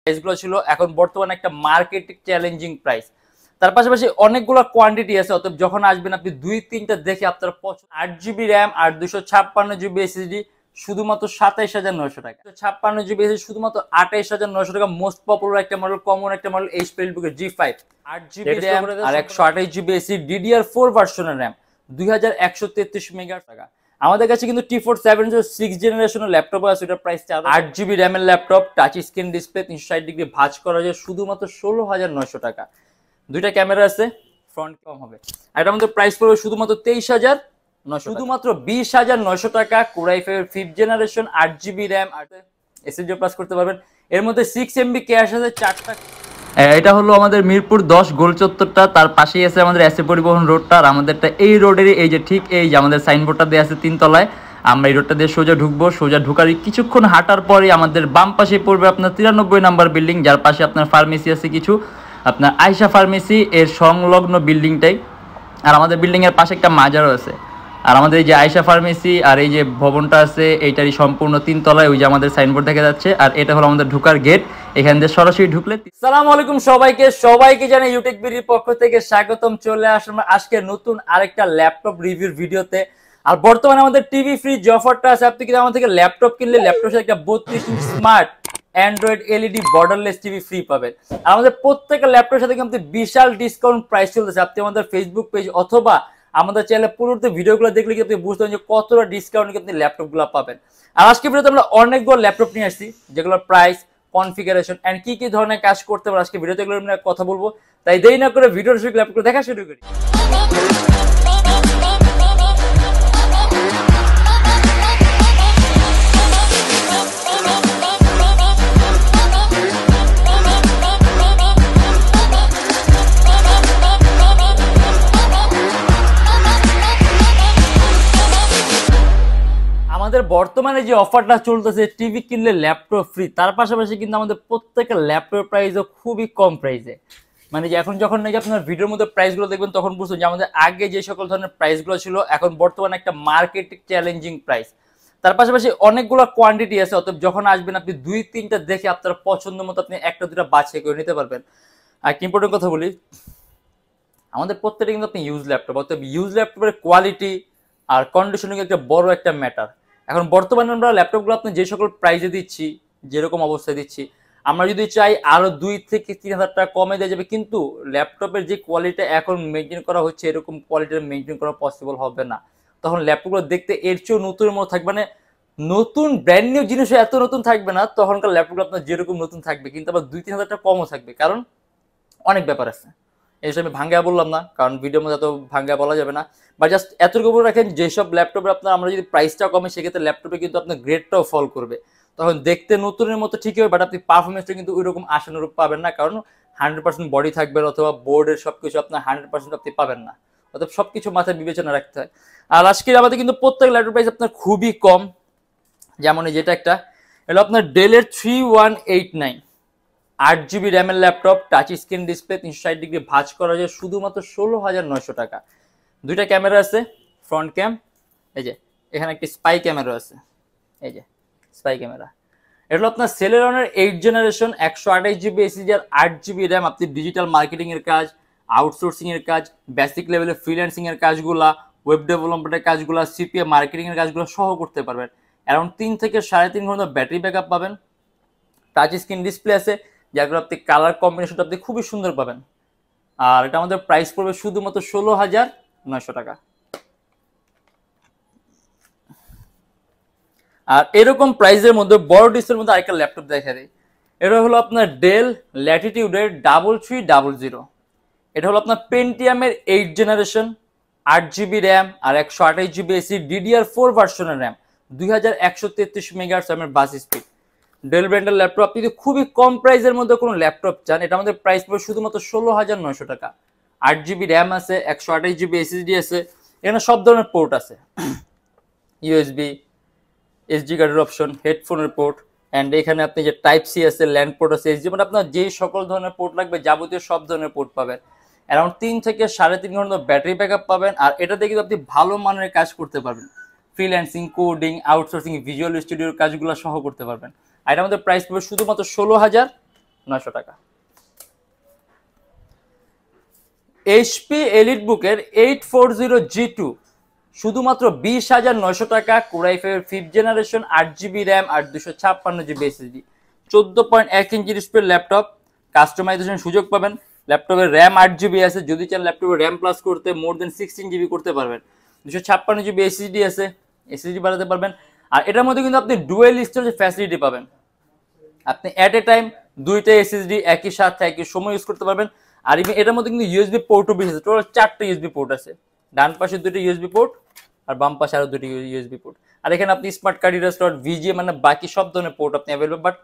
প্রাইসগুলো ছিল, এখন বর্তমানে একটা মার্কেট চ্যালেঞ্জিং প্রাইস। তার পাশাপাশি অনেকগুলো কোয়ান্টিটি আছে, অতএব যখন আসবেন আপনি 2-3টা দেখে আপনার পছন্দ। 8GB র্যাম আর 256GB SSD শুধুমাত্র 27,900 টাকা। 56GB SSD শুধুমাত্র 28,900 টাকা। মোস্ট পপুলার একটা মডেল, কমন একটা model HP G5। 8GB RAM আর 128GB SSD DDR4 ভার্সনের র্যাম, 2133 মেগা টাকা। আমাদের কাছে কিন্তু T47 6 জেনারেশনের ল্যাপটপ আছে, এটার প্রাইস 8GB র্যামের laptop, touch screen display, 360 degree ভাঁজ করা যায়, শুধুমাত্র 16,900 টাকা। দুইটা ক্যামেরা আছে, ফ্রন্ট কম হবে। আর এটা আমাদের প্রাইস পড়বে শুধুমাত্র 23,900, শুধুমাত্র 20,900 টাকা। Core i 5th generation, 8GB RAM আর SSD প্লাস করতে পারবেন। এর মধ্যে 6MB ক্যাশ আছে 4টা। এটা হলো আমাদের মিরপুর 10 গোল চত্বরটা, তার পাশেই আছে আমাদের পরিবহন রোডটা। আর আমাদেরটা এই রোডেরই এই যে ঠিক এই যে আমাদের সাইনবোর্ডটা দেওয়া আছে 3 তলায়। আমরা এই রোডটা দিয়ে সোজা ঢুকবো, সোজা ঢুকারই কিছুক্ষণ হাঁটার পরে আমাদের বাম পাশে পড়বে আপনার 93 নাম্বার বিল্ডিং, যার পাশে আপনার ফার্মেসি আছে কিছু, আপনার আয়শা ফার্মেসি এর সংলগ্ন বিল্ডিংটাই। আর আমাদের বিল্ডিং এর পাশে একটা মাজারও আছে। আর আমাদের এই যে আয়শা ফার্মেসি আর এই যে ভবনটা আছে এইটারই সম্পূর্ণ 3 তলায়, ওই যে আমাদের সাইনবোর্ড দেখা যাচ্ছে। আর এটা হলো আমাদের ঢোকার গেট, এখান দিয়ে সরাসরি ঢুকলে। আসসালামু আলাইকুম সবাইকে জানাই ইউটেকবিডির পক্ষ থেকে স্বাগতম। চলে আসলাম আজকে নতুন আরেকটা ল্যাপটপ রিভিউর ভিডিওতে। আর বর্তমানে আমাদের টিভি ফ্রি যে অফারটা আছে, আপনি কিন্তু আমাদের থেকে ল্যাপটপ কিনলে ল্যাপটপের সাথে একটা 32 inch smart android LED borderless TV free পাবেন। আর আমাদের প্রত্যেকটা ল্যাপটপের সাথে কিন্তু বিশাল ডিসকাউন্ট প্রাইস চলতেছে। আপনি আমাদের ফেসবুক পেজ অথবা আমাদের চ্যানেলে পুরোতে ভিডিওগুলো দেখলে কি আপনি বুঝতে পারেন যে কতটা ডিসকাউন্ট আপনি ল্যাপটপগুলো পাবেন। আর আজকে ভিডিওতে আমরা অনেকগুলো ল্যাপটপ নিয়ে আসছি, যেগুলোর প্রাইস, কনফিগারেশন এন্ড কি কি ধরনের কাজ করতে পারে আজকে ভিডিওতে এগুলো নিয়ে কথা বলবো। তাই দেরি না করে ভিডিওর শুরু ল্যাপটপ দেখা শুরু করি। আমাদের বর্তমানে যে অফারটা চলতেছে টিভি কিনলে ল্যাপটপ ফ্রি, তার পাশাপাশি কিন্তু আমাদের প্রত্যেকটা ল্যাপটপের প্রাইসও খুবই কম প্রাইসে। মানে যে এখন যখন নাকি আপনার ভিডিওর মধ্যে প্রাইসগুলো দেখবেন তখন বুঝবেন যে আমাদের আগে যে সকল ধরনের প্রাইসগুলো ছিল এখন বর্তমানে একটা মার্কেট চ্যালেঞ্জিং প্রাইস। তার পাশাপাশি অনেকগুলো কোয়ান্টিটি আছে, অতএব যখন আসবেন আপনি 2-3টা দেখে আপনার পছন্দ মতো আপনি 1-2টা বাছাই করে নিতে পারবেন। আর কি ইম্পর্টেন্ট কথা বলি, আমাদের প্রত্যেকটা কিন্তু আপনি ইউজ ল্যাপটপ, অতএব ইউজ ল্যাপটপের কোয়ালিটি আর কন্ডিশনিং একটা বড় একটা ম্যাটার। এখন বর্তমানে আমরা ল্যাপটপগুলো আপনি যে সকল প্রাইসে দিচ্ছি, যেরকম অবস্থায় দিচ্ছি, আমরা যদি চাই আরো 2-3,000 টাকা কমে দেওয়া যাবে, কিন্তু ল্যাপটপের যে কোয়ালিটি এখন মেনটেন করা হচ্ছে এরকম কোয়ালিটির মেনটেন করা পসিবল হবে না। তখন ল্যাপটপগুলো দেখতে এর চেয়েও নতুনের মতো থাকবে, মানে নতুন ব্র্যান্ড নিউ জিনিস এত নতুন থাকবে না, তখনকার ল্যাপটপগুলো আপনার যেরকম নতুন থাকবে কিন্তু আবার 2-3,000 টাকা কমও থাকবে, কারণ অনেক ব্যাপার আছে। এই বিষয়ে আমি ভাঙ্গা বললাম না, কারণ ভিডিওর মধ্যে এত ভাঙ্গা বলা যাবে না, বা জাস্ট এতটুকু রাখেন যেসব ল্যাপটপে আপনার আমরা যদি প্রাইসটা কমে সেক্ষেত্রে ল্যাপটপে কিন্তু আপনার গ্রেডটাও ফল করবে, তখন দেখতে নতুনের মতো ঠিকই হবে, বাট আপনি পারফরমেন্সটা কিন্তু ওইরকম আশানুরূপ পাবেন না, কারণ 100% বডি থাকবে অথবা বোর্ডের সবকিছু আপনার 100% আপনি পাবেন না। অর্থাৎ সবকিছু মাথায় বিবেচনা রাখতে হয়। আর আজকের আমাদের কিন্তু প্রত্যেক ল্যাপটপ প্রাইস আপনার খুবই কম। যেমন যেটা একটা এটা আপনার ডেলের 3189 8GB র্যামের laptop, touch screen display, 360 degree ভাঁজ করা যায়, শুধুমাত্র 16,900 টাকা। দুইটা ক্যামেরা আছে, ফ্রন্ট ক্যাম, এই যে এখানে একটি স্পাই ক্যামেরা আছে, এই যে স্পাই ক্যামেরা। এটা হলো আপনার সেলেরনের 8 জেনারেশন 128GB SSD আর 8GB র্যাম। আপনি ডিজিটাল মার্কেটিং এর কাজ, আউটসোর্সিং এর কাজ, বেসিক লেভেলের ফ্রিল্যান্সিং এর কাজগুলা, ওয়েব ডেভেলপমেন্টের কাজগুলো, সিপিএ মার্কেটিং এর কাজগুলো সহ করতে পারবেন। অ্যারাউন্ড 3 থেকে 3.5 ঘন্টা ব্যাটারি ব্যাকআপ পাবেন। টাচ স্ক্রিন ডিসপ্লে আছে, যাগুলো আপনি কালার কম্বিনেশনটা আপনি খুবই সুন্দর পাবেন। আর এটা আমাদের প্রাইস পড়বে শুধুমাত্র 16,900 টাকা। আর এরকম প্রাইসের মধ্যে বড় ডিসপ্লের মধ্যে আরেকটা ল্যাপটপ দেখা দেয়। এটা হলো আপনার ডেল ল্যাটিটিউডের 3300। এটা হলো আপনার পেন্টিয়ামের 8 জেনারেশন 8GB র্যাম আর 128GB SSD DDR4 ভার্সনের র্যাম, 2133 মেগাহার্টজ এর বাস স্পিড। ডেল ব্র্যান্ডের ল্যাপটপ আপনি যদি খুবই কম প্রাইসের মধ্যে কোনো ল্যাপটপ চান, এটা আমাদের প্রাইস পড়বে শুধুমাত্র 16,900 টাকা। 8GB র্যাম আছে, 128GB SSD আছে, এখানে সব ধরনের পোর্ট আছে, ইউএসবি, এসডি কার্ডের অপশন, হেডফোনের পোর্ট, অ্যান্ড এখানে আপনি যে টাইপ সি আছে, ল্যান্ড পোর্ট আছে, এসডি, মানে আপনার যে সকল ধরনের পোর্ট লাগবে যাবতীয় সব ধরনের পোর্ট পাবেন। অ্যারাউন্ড 3 থেকে 3.5 ঘন্টা ব্যাটারি ব্যাকআপ পাবেন। আর এটা দিয়ে কিন্তু আপনি ভালো মানের কাজ করতে পারবেন, ফ্রিল্যান্সিং, কোডিং, আউটসোর্সিং, ভিজুয়াল স্টুডিওর কাজগুলো সহ করতে পারবেন। আর এটা আমাদের প্রাইস পড়বে শুধুমাত্র টাকা। এইচপি এলিটবুকের 840G2 শুধুমাত্র 20,900 টাকা, core i 5 5th generation, 8GB RAM আর 256GB SSD, 14.1 inch display laptop, customization সুযোগ পাবেন। ল্যাপটপের র্যাম 8GB আছে, যদি চান ল্যাপটপে র্যাম প্লাস করতে মোর দেন 16GB করতে পারবেন। 256GB এসএসডি আছে, এসএসডি বাড়াতে পারবেন। আর এটার মধ্যে কিন্তু আপনি ডুয়েল স্টোরেজ ফ্যাসিলিটি পাবেন, আপনি অ্যাট এ টাইম দুইটা এসএসডি একই সাথে একই সময় ইউজ করতে পারবেন। আর এটার মধ্যে কিন্তু ইউএসবি পোর্টও বেশি আছে, টোটাল 4টা ইউএসবি পোর্ট আছে, ডান পাশে 2টা ইউএসবি পোর্ট আর বাম পাশে আরো 2টি ইউএসবি পোর্ট। আর এখানে আপনি smart card reader slot, VGA মানে বাকি সব ধরনের পোর্ট আপনি অ্যাভেলেবল, বাট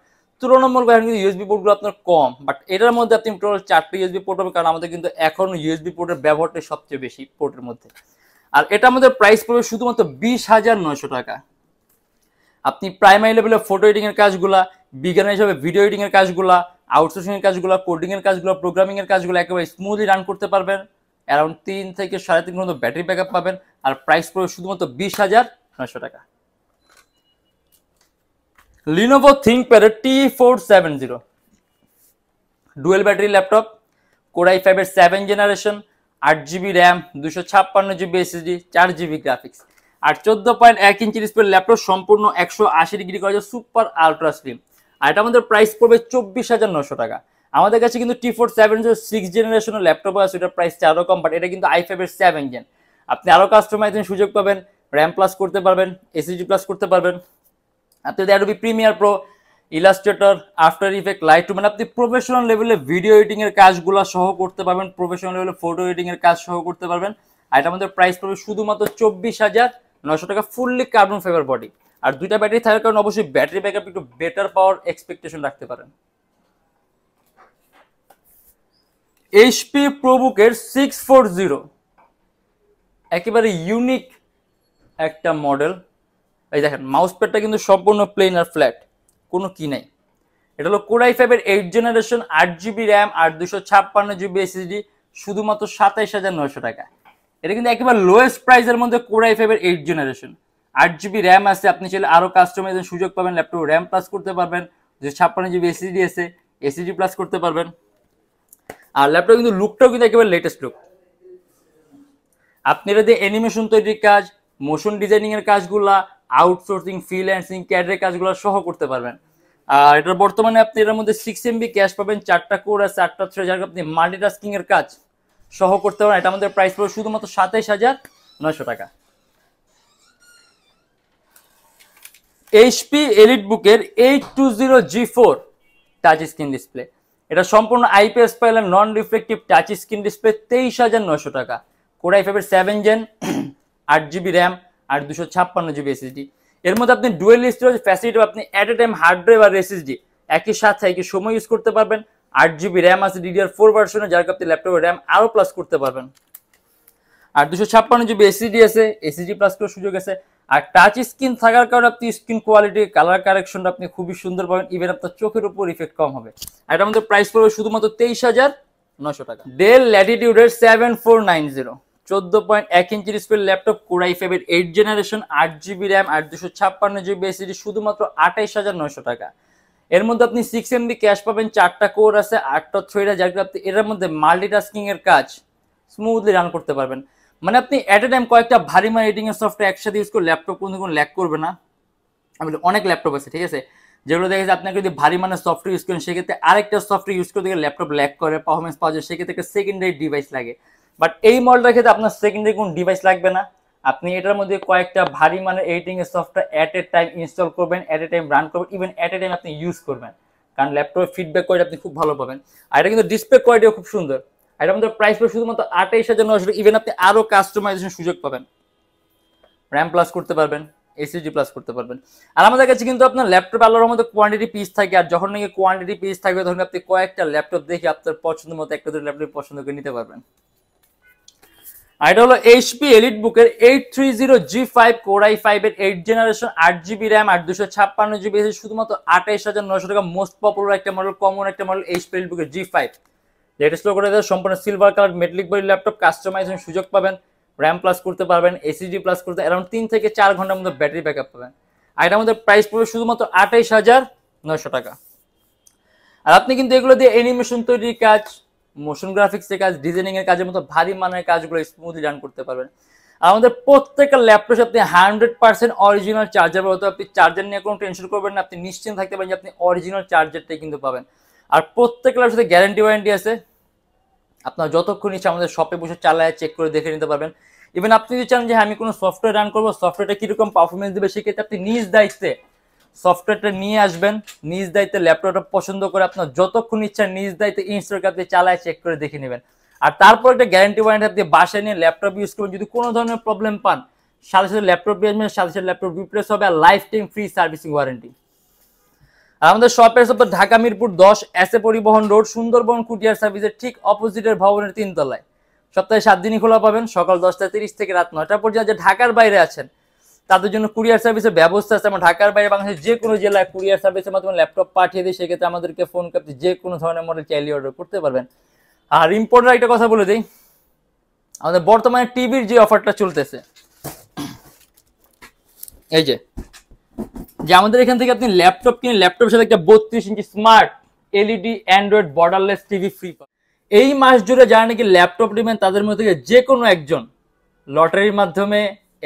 তুলনামূলক কিন্তু ইউএসবি পোর্টগুলো আপনার কম, বাট এটার মধ্যে আপনি টোটাল 4টা ইউএসবি পোর্ট হবে, কারণ আমাদের কিন্তু এখন ইউএসবি পোর্টের ব্যবহারটাই সবচেয়ে বেশি পোর্টের মধ্যে। আর এটা আমাদের প্রাইস পড়বে শুধুমাত্র 20,900 টাকা। আপনি প্রাইমারি লেভেলে ফটো এডিটিং এর কাজগুলা, বিজ্ঞানের হিসাবে ভিডিও এডিটিং এর কাজগুলা, আউটসোর্সিং এর কাজগুলো, কোডিং এর কাজগুলো, প্রোগ্রামিং এর কাজগুলো একেবারে স্মুথলি রান করতে পারবেন। অ্যারাউন্ড 3 থেকে 3.5 ঘন্টা ব্যাটারি ব্যাকআপ পাবেন। আর প্রাইস পড়বে শুধুমাত্র 20,900 টাকা। Lenovo ThinkPad T470 dual battery laptop, core i 5 এর 7th generation, 8GB RAM, 256GB SSD, 4GB graphics আর 14.1 ইঞ্চি ডিসপ্লে ল্যাপটপ, সম্পূর্ণ 180 ডিগ্রি করা যায়, সুপার আলট্রা স্লিম। আর এটা আমাদের প্রাইস পড়বে 24,900 টাকা। আমাদের কাছে কিন্তু T470 6th জেনারেশনের ল্যাপটপ আছে, এটার প্রাইস আরো কম, বাট এটা কিন্তু i5 এর 7th জেন। আপনি আরো কাস্টমাইজেশন সুযোগ পাবেন, র্যাম প্লাস করতে পারবেন, এসএসডি প্লাস করতে পারবেন। আপনি Adobe Premiere Pro, Illustrator, after effect, Lightroom মানে আপনি প্রফেশনাল লেভেলে ভিডিও এডিটিং এর কাজগুলো সহ করতে পারবেন, প্রফেশনাল লেভেলে ফটো এডিটিং এর কাজ সহ করতে পারবেন। আর এটা আমাদের প্রাইস পড়বে শুধুমাত্র 24,900 টাকা, ফুললি কার্বন ফাইবার বডি। আর 2টা ব্যাটারি থাকার কারণে অবশ্যই ব্যাটারি ব্যাকআপ একটু বেটার পাওয়ার এক্সপেকটেশন রাখতে পারেন। এইচপি প্রোবুকের 640 একেবারে ইউনিক একটা মডেল। এই দেখেন মাউস প্যাডটা কিন্তু সম্পূর্ণ প্লেন আর ফ্ল্যাট, কোনো কি নাই। এটা হলো কোরাই 5 এর 8th জেনারেশন, 8GB র্যাম আর 256GB এসএসডি, শুধুমাত্র 27,900 টাকা। এটা কিন্তু একেবারে লোয়েস্ট প্রাইসের মধ্যে কোরাই 5 এর 8th জেনারেশন, 8GB র্যাম আছে, আপনি চাইলে আরো কাস্টমাইজেশন সুযোগ পাবেন, ল্যাপটপ র্যাম প্লাস করতে পারবেন, 256GB এসএসডি আছে, এসএসডি প্লাস করতে পারবেন। আর ল্যাপটপ কিন্তু লুকটাও কিন্তু একেবারে লেটেস্ট লুক। আপনি এটা দিয়ে অ্যানিমেশন তৈরির কাজ, মোশন ডিজাইনিং এর কাজগুলা, আউটসোর্সিং, ফ্রিল্যান্সিং, ক্যাডের কাজগুলো সহ করতে পারবেন। আর এটা বর্তমানে আপনি এর মধ্যে 6MB ক্যাশ পাবেন, 4টা কোর আছে, 8টা থ্রেড, যার আপনি মাল্টিটাস্কিং এর কাজ সহ করতে পারেন। এটা আমাদের প্রাইস পড়বে শুধুমাত্র 27,900 টাকা। এইচপি এলিটবুকের 820G4 টাচ স্ক্রিন ডিসপ্লে, এটা সম্পূর্ণ IPS panel, non reflective touch screen display, 23,900 টাকা। কোরাই 5 এর 7th জেন, 8GB র্যাম আর 256GB এসএসডি। এর মধ্যে আপনি ডুয়েল স্টোরেজ ফ্যাসিলিটি, আপনি at a time hard drive আর এসএসডি একই সাথে একই সময় ইউজ করতে পারবেন। 8GB র্যাম আছে DDR4 ভার্সনে, যার আপনি ল্যাপটপের র্যাম আরো প্লাস করতে পারবেন। আর 256GB এসএসডি আছে, এসএসডি প্লাস করার সুযোগ আছে। আর টাচ স্ক্রিন থাকার কারণে আপনি স্ক্রিন কোয়ালিটি, কালার কারেকশনটা আপনি খুবই সুন্দর পাবেন, ইভেন আপনার চোখের উপর ইফেক্ট কম হবে। আর এটা আমাদের প্রাইস পড়বে শুধুমাত্র 23,900 টাকা। Del ল্যাটিটিউডের 7490 14.1 inch display laptop, core i 5 এর 8th জেনারেশন, 8GB র্যাম আর 256GB এসএসডি, শুধুমাত্র 28,900 টাকা। এর মধ্যে আপনি 6MB ক্যাশ পাবেন, 4টা কোর আছে, 8টা থ্রেড, যার আপনি এর মধ্যে মাল্টিটাস্কিং এর কাজ স্মুথলি রান করতে পারবেন। মানে আপনি এট এ টাইম কয়েকটা ভারী মান এডিটিং এর সফটওয়্যার একসাথে ইউজ করে ল্যাপটপ কোনো ল্যাগ করবে না। আমি অনেক ল্যাপটপ আছে, ঠিক আছে, যেগুলো দেখে যে আপনাকে যদি ভারী মানের সফটওয়্যার ইউজ করেন, সেক্ষেত্রে আরেকটা সফটওয়্যার ইউজ করতে গেলে ল্যাপটপ ল্যাগ করে, পারফরমেন্স পাওয়া যায়, সেক্ষেত্রে একটা সেকেন্ডারি ডিভাইস লাগে। বাট এই মডেলটার ক্ষেত্রে আপনার সেকেন্ডারি কোনো ডিভাইস লাগবে না। আপনি এটার মধ্যে কয়েকটা ভারী মানের এডিটিং এর সফটওয়্যার এট এ টাইম ইনস্টল করবেন, এট এ টাইম রান করবেন, ইভেন এট এ টাইম আপনি ইউজ করবেন, কারণ ল্যাপটপের ফিডব্যাক কোয়ালিটি আপনি খুব ভালো পাবেন। আর এটা কিন্তু ডিসপ্লে কোয়ালিটিও খুব সুন্দর। এটা আমাদের প্রাইস পড়ে শুধুমাত্র 28,900 টাকা। ইভেন আপনি আরো কাস্টমাইজেশন সুযোগ পাবেন, র্যাম প্লাস করতে পারবেন, এসএসডি প্লাস করতে পারবেন। আর আমাদের কাছে কিন্তু আপনার ল্যাপটপ আলার মধ্যে কোয়ান্টিটি পিস থাকে, আর যখন নাকি কোয়ান্টিটি পিস থাকবে তখন আপনি কয়েকটা ল্যাপটপ দেখে আপনার পছন্দ মতো একটা দুটো ল্যাপটপ পছন্দ করে নিতে পারবেন। আর এটা হলো এইচপি এলিটবুকের 830G5 কোরাই 5 এর 8th জেনারেশন, 8GB র্যাম আর 256GB এসএসডি, শুধুমাত্র 28,900 টাকা। মোস্ট পপুলার একটা মডেল, কমন একটা মডেল এইচপি এলিটবুকের G5, লেটেস্ট করে দেওয়া, সম্পূর্ণ silver colour metallic body laptop, customization সুযোগ পাবেন, র্যাম প্লাস করতে পারবেন, এসএসডি প্লাস করতে অ্যারাউন্ড 3 থেকে 4 ঘন্টার মধ্যে ব্যাটারি ব্যাকআপ পাবেন। আর এটার মধ্যে প্রাইস পড়বে শুধুমাত্র 28,900 টাকা। আর আপনি কিন্তু এগুলো দিয়ে অ্যানিমেশন তৈরির কাজ, মোশন গ্রাফিক্সের কাজ, ডিজাইনিং এর কাজের মতো ভারী মানের কাজগুলো স্মুথলি রান করতে পারবেন। আর আমাদের প্রত্যেকটা ল্যাপটপে আপনি 100% অরিজিনাল চার্জার পাবেন। আপনি চার্জার নিয়ে কোনো টেনশন করবেন না, আপনি নিশ্চিন্ত থাকতে পারেন যে আপনি অরিজিনাল চার্জারটাই কিন্তু পাবেন। আর প্রত্যেকটা ল্যাপটপের সাথে গ্যারান্টি ওয়ারেন্টি আছে। আপনার যতক্ষণ ইচ্ছা আমাদের শপে বসে চালায় চেক করে দেখে নিতে পারবেন। ইভেন আপনি যদি চান যে আমি কোনো সফটওয়্যার রান করবো, সফটওয়্যারটা কিরকম পারফরমেন্স দেবে, সেক্ষেত্রে আপনি নিজ দায়িত্বে সফটওয়্যারটা নিয়ে আসবেন, নিজ দায়িত্বে ল্যাপটপটা পছন্দ করে আপনার যতক্ষণ ইচ্ছা নিজ দায়িত্বে ইনস্টল করে আপনি চালায় চেক করে দেখে নেবেন। আর তারপর একটা গ্যারান্টি ওয়ারেন্টি আপনি বাসায় নিয়ে ল্যাপটপ ইউজ করবেন। যদি কোনো ধরনের প্রবলেম পান, সাথে সাথে ল্যাপটপ আসবেন, সাথে সাথে ল্যাপটপ রিপ্লেস হবে, আর lifetime free servicing warranty. আর আমাদের শপের সব Dhaka Mirpur 10 SA Paribahan road, Sundarban courier সার্ভিসের ঠিক অপোজিটের ভবনের 3 তলায়। সপ্তাহে 7 দিনই খোলা পাবেন, সকাল 10:30 থেকে রাত 9টা পর্যন্ত। যে ঢাকার বাইরে আছেন তাদের জন্য কুরিয়ার সার্ভিসের ব্যবস্থা আছে। আমরা ঢাকার বাইরে বাংলাদেশের যে কোনো জেলায় কুরিয়ার সার্ভিসের মাধ্যমে ল্যাপটপ পাঠিয়ে দিই, সেক্ষেত্রে আমাদেরকে ফোন করতে যে কোনো ধরনের মডেল চাইলে অর্ডার করতে পারবেন। আর ইম্পর্টেন্ট একটা কথা বলে দিই, আমাদের বর্তমানে টিভির যে অফারটা চলতেছে, এই যে আমাদের এখান থেকে আপনি ল্যাপটপ কিনে ল্যাপটপের সাথে একটা 32 inch smart LED android borderless TV free পাবেন। এই মাস জুড়ে যারা নাকি ল্যাপটপ নেবেন তাদের মধ্যে থেকে যে কোনো একজন লটারির মাধ্যমে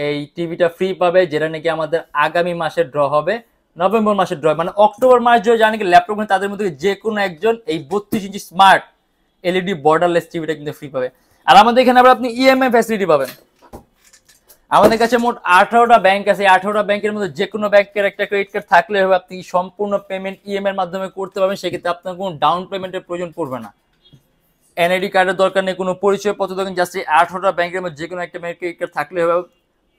এই টিভিটা ফ্রি পাবে, যেটা নাকি আমাদের আগামী মাসে ড্র হবে, নভেম্বর মাসে ড্র, মানে অক্টোবর মাস জুড়ে যারা নাকি ল্যাপটপ নেবেন তাদের মধ্যে যে কোনো একজন এই 32 ইঞ্চি স্মার্ট এলইডি বর্ডারলেস টিভিটা কিন্তু ফ্রি পাবে। আর আমাদের এখানে আবার আপনি ইএমআই ফ্যাসিলিটি পাবেন। আমাদের কাছে মোট 18টা ব্যাংক আছে। 18টা ব্যাংকের মধ্যে যে কোনো ব্যাংকের একটা ক্রেডিট কার্ড থাকলে হবে, আপনি সম্পূর্ণ পেমেন্ট ইএমআই এর মাধ্যমে করতে পারবেন। সেক্ষেত্রে আপনার কোনো ডাউন পেমেন্টের প্রয়োজন পড়বে না, এনআইডি কার্ডের দরকার নেই, কোনো পরিচয়পত্র দরকার নেই। জাস্ট 18টা ব্যাংকের মধ্যে যে কোনো একটা ব্যাংকের ক্রেডিট কার্ড থাকলে হবে।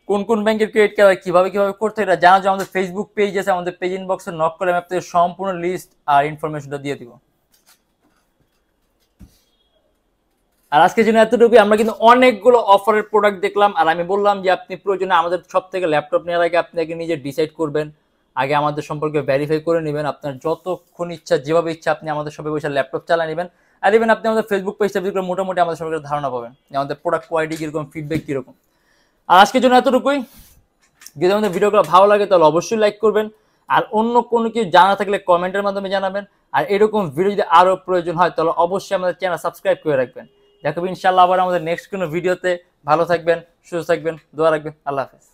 কোন কোন ব্যাংকের ক্রেডিট কার্ড কিভাবে করতে এটা জানা যায়, আমাদের ফেসবুক পেজ আছে, আমাদের পেজ ইনবক্সে নক করে আমি আপনাদের সম্পূর্ণ লিস্ট আর ইনফরমেশনটা দিয়ে দিব। আর আজকের জন্য এতটুকুই। আমরা কিন্তু অনেকগুলো অফারের প্রোডাক্ট দেখলাম, আর আমি বললাম যে আপনি প্রয়োজনে আমাদের সব থেকে ল্যাপটপ নেওয়ার আগে আপনি আগে নিজে ডিসাইড করবেন, আগে আমাদের সম্পর্কে ভেরিফাই করে নেবেন। আপনার যতক্ষণ ইচ্ছা যেভাবে ইচ্ছা আপনি আমাদের সবাই বসে ল্যাপটপ চালিয়ে নেবেন। আর ইভেন আপনি আমাদের ফেসবুক পেজটা ভিজিট করে মোটামুটি আমাদের সম্পর্কে ধারণা পাবেন যে আমাদের প্রোডাক্ট কোয়ালিটি কীরকম, ফিডব্যাক কীরকম। আর আজকের জন্য এতটুকুই। যদি আমাদের ভিডিওগুলো ভালো লাগে তাহলে অবশ্যই লাইক করবেন, আর অন্য কোনো কিছু জানা থাকলে কমেন্টের মাধ্যমে জানাবেন। আর এরকম ভিডিও যদি আরও প্রয়োজন হয় তাহলে অবশ্যই আমাদের চ্যানেল সাবস্ক্রাইব করে রাখবেন। দেখাবো ইনশাআল্লাহ আবার আমাদের নেক্সট কোনো ভিডিওতে। ভালো থাকবেন, সুস্থ থাকবেন, দোয়া রাখবেন। আল্লাহ হাফেজ।